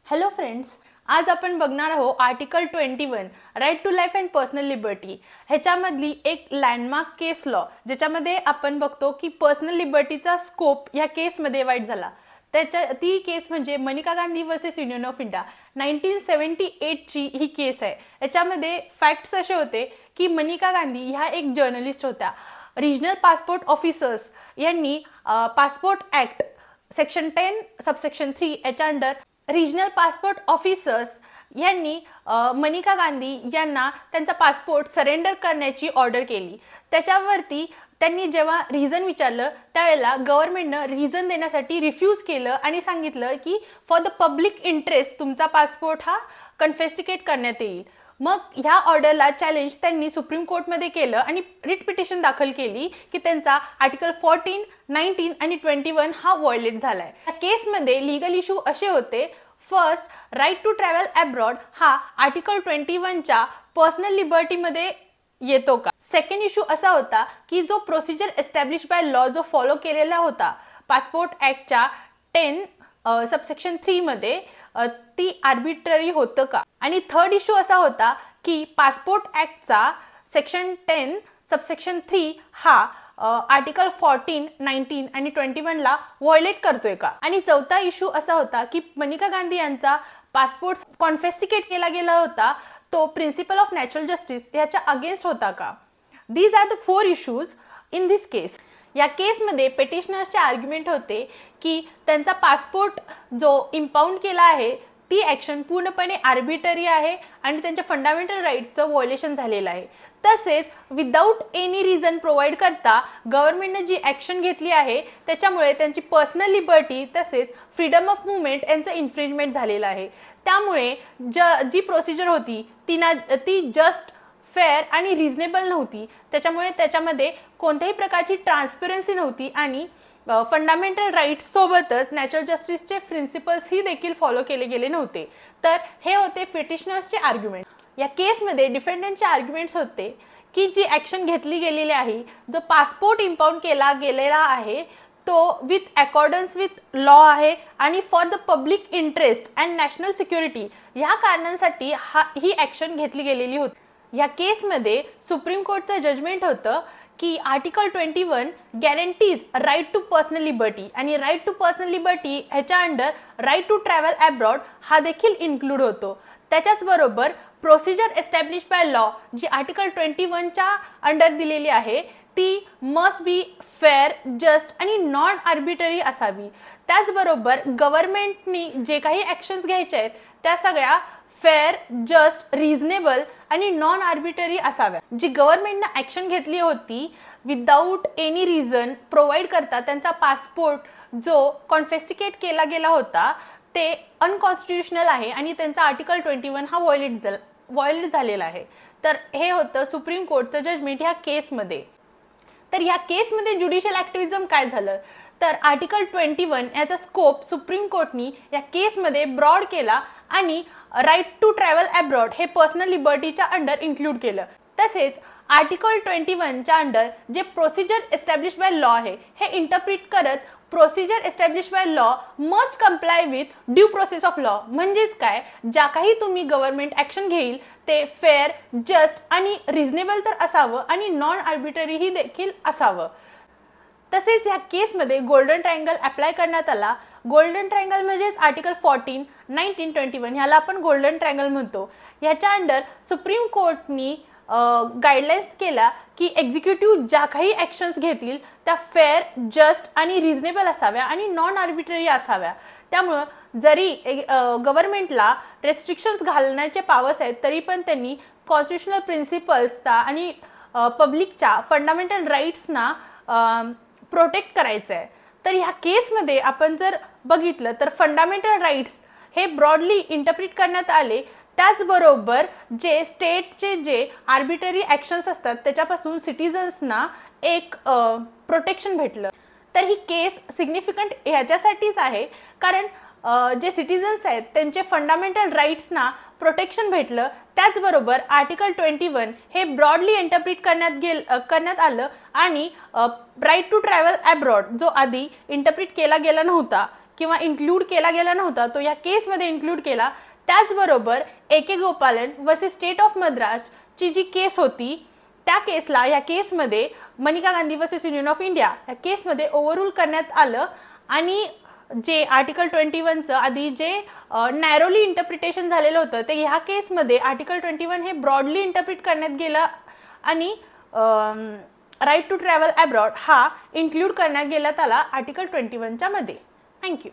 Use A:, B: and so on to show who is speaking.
A: Hello friends, आज आपण बघणार आहोत article 21 right to life and personal liberty ह्याच्यामधली एक लँडमार्क केस लॉ, ज्याच्यामध्ये आपण बघतो की पर्सनल लिबर्टीचा स्कोप या केसमध्ये वाईट झाला. ती केस म्हणजे Manika Gandhi versus union of India 1978 ची ही केस आहे. याच्यामध्ये फॅक्ट्स असे होते की मनिका गांधी ह्या एक जर्नलिस्ट होत्या. रिजनल पासपोर्ट ऑफिसर्स यांनी पासपोर्ट ऍक्ट सेक्शन 10 सबसेक्शन 3 याच्या अंडर रिजनल पासपोर्ट ऑफिसर्स यांनी मनिका गांधी यांना त्यांचा पासपोर्ट सरेंडर करण्याची ऑर्डर केली. त्याच्यावरती त्यांनी जेव्हा रिझन विचारलं त्यावेळेला गव्हर्नमेंटनं रिझन देण्यासाठी रिफ्यूज केलं आणि सांगितलं की फॉर द पब्लिक इंटरेस्ट तुमचा पासपोर्ट हा कन्फेस्टिकेट करण्यात येईल. मग ह्या ऑर्डरला चॅलेंज त्यांनी सुप्रीम कोर्टमध्ये केलं आणि रिट पिटिशन दाखल केली की त्यांचा आर्टिकल 14, 19 आणि 21 हा व्हायोलेट झालाय. या केसमध्ये लीगल इश्यू असे होते. First, right to travel abroad हा आर्टिकल 21च्या पर्सनल लिबर्टीमध्ये येतो का. सेकंड इश्यू असा होता की जो प्रोसिजर एस्टॅब्लिश बाय लॉ जो फॉलो केलेला होता पासपोर्ट ऍक्टच्या 10 सबसेक्शन 3 मध्ये ती आर्बिट्ररी होतं का. आणि थर्ड इश्यू असा होता की पासपोर्ट ऍक्टचा सेक्शन 10 सबसेक्शन 3 हा आर्टिकल 14, 19 आणि 21 ला व्हायोलेट करतोय का. आणि चौथा इश्यू असा होता की मनिका गांधी यांचा पासपोर्ट कॉन्फेस्टिकेट केला गेला होता तो प्रिन्सिपल ऑफ नॅचरल जस्टिस याच्या अगेन्स्ट होता का. These are the 4 issues in this case. या केसमध्ये पेटिशनर्सचे आर्ग्युमेंट होते की त्यांचा पासपोर्ट जो इम्पाउंड केला आहे ती ॲक्शन पूर्णपणे आर्बिटरी आहे आणि त्यांच्या फंडामेंटल राईट्सचं व्हायोलेशन झालेलं आहे. तसेच विदाऊट एनी रिझन प्रोव्हाइड करता गव्हर्नमेंटने जी ॲक्शन घेतली आहे त्याच्यामुळे त्यांची पर्सनल लिबर्टी तसेच फ्रीडम ऑफ मुवमेंट यांचं इन्फ्रिंजमेंट झालेलं आहे. त्यामुळे जी प्रोसिजर होती ती जस्ट फेअर आणि रिझनेबल नव्हती. त्याच्यामुळे त्याच्यामध्ये कोणत्याही प्रकारची ट्रान्सपरन्सी नव्हती आणि फंडामेंटल राईट्स सोबतच नॅचरल जस्टिसचे प्रिन्सिपल्स ही देखील फॉलो केले गेले नव्हते. तर हे होते पेटिशनर्सचे आर्ग्युमेंट. या केसमध्ये डिफेंडंटचे आर्ग्युमेंट्स होते की जी ॲक्शन घेतली गेलेली आहे, जो पासपोर्ट इम्पाउंड केला गेलेला आहे तो विथ अकॉर्डन्स विथ लॉ आहे आणि for the public interest and national security ह्या कारणांसाठी ही ॲक्शन घेतली गेलेली होती. या केसमध्ये सुप्रीम कोर्टचं जजमेंट होतं की article 21 guarantees right to personal liberty आणि राईट टू पर्सनल लिबर्टी ह्याच्या under right to travel abroad हा देखील इन्क्लूड होतो. त्याच्याचबरोबर प्रोसिजर एस्टॅब्लिश बाय लॉ जी आर्टिकल 21च्या अंडर दिलेली आहे ती मस्ट बी फेअर, जस्ट आणि नॉन आर्बिटरी असावी. त्याचबरोबर गव्हर्नमेंटनी जे काही ॲक्शन्स घ्यायच्या आहेत त्या सगळ्या फेअर, जस्ट, रिझनेबल आणि नॉन आर्बिटरी असाव्या. जी गव्हर्नमेंटनं ॲक्शन घेतली होती विदाऊट एनी रिझन प्रोव्हाइड करता त्यांचा पासपोर्ट जो कॉन्फेस्टिकेट केला गेला होता ते अनकॉन्स्टिट्युशनल आहे आणि त्यांचा आर्टिकल 21 हा व्हायोलेट झालेला आहे. तर हे होतं सुप्रीम कोर्टचं जजमेंट ह्या केसमध्ये. तर ह्या केसमध्ये ज्युडिशियल ॲक्टिव्हिझम काय झालं तर आर्टिकल 21 याचा स्कोप सुप्रीम कोर्टनी या केसमध्ये ब्रॉड केला आणि राईट टू ट्रॅव्हल अब्रॉड हे पर्सनल लिबर्टीच्या अंडर इन्क्लूड केलं. तसेच आर्टिकल 21च्या अंडर जे प्रोसिजर एस्टॅब्लिश बाय लॉ आहे हे इंटरप्रिट करत procedure established by law must comply with due process of law. म्हणजेच काय, ज्या काही तुम्ही गव्हर्नमेंट ॲक्शन घेईल ते फेअर, जस्ट आणि रिझनेबल तर असावं आणि नॉन आर्बिटरी ही देखील असावं. तसेच ह्या केसमध्ये गोल्डन ट्रायंगल अप्लाय करण्यात आला. गोल्डन ट्रायंगल म्हणजेच आर्टिकल 14, 19, 21 ह्याला आपण गोल्डन ट्रायंगल म्हणतो. ह्याच्या अंडर सुप्रीम कोर्टनी गाईडलाईन्स केला की एक्झिक्युटिव्ह ज्या काही ॲक्शन्स घेतील त्या फेअर, जस्ट आणि रिझनेबल असाव्या आणि नॉन आर्बिटरी असाव्या. त्यामुळं जरी गव्हर्नमेंटला रेस्ट्रिक्शन्स घालण्याचे पावर्स आहेत तरी पण त्यांनी कॉन्स्टिट्युशनल प्रिन्सिपल्सचा आणि पब्लिकच्या फंडामेंटल राईट्सना प्रोटेक्ट करायचं आहे. तर ह्या केसमध्ये आपण जर बघितलं तर फंडामेंटल राईट्स हे ब्रॉडली इंटरप्रिट करण्यात आले. त्याचबरोबर जे स्टेटचे जे आर्बिटरी ॲक्शन्स असतात त्याच्यापासून सिटिझन्सना एक प्रोटेक्शन भेटलं. तर ही केस सिग्निफिकंट ह्याच्यासाठीच आहे कारण जे सिटिझन्स आहेत त्यांचे फंडामेंटल राईट्सना प्रोटेक्शन भेटलं. त्याचबरोबर आर्टिकल 21 हे ब्रॉडली इंटरप्रिट करण्यात आलं आणि राईट टू ट्रॅव्हल अब्रॉड जो आधी इंटरप्रिट केला गेला नव्हता किंवा इन्क्लूड केला गेला नव्हता तो या केसमध्ये इन्क्लूड केला. त्याचबरोबर A.K. Gopalan versus state of मद्रासची जी केस होती त्या केसला या केसमध्ये Maneka Gandhi versus union of India overrule केसमध्ये ओव्हररूल करण्यात आलं आणि जे आर्टिकल 21चं आधी जे नॅरोली इंटरप्रिटेशन झालेलं होतं ते ह्या केसमध्ये आर्टिकल 21 हे ब्रॉडली इंटरप्रिट करण्यात गेलं आणि राईट टू ट्रॅव्हल अब्रॉड हा इन्क्लूड करण्यात गेला त्याला आर्टिकल 21च्या मध्ये. थँक्यू.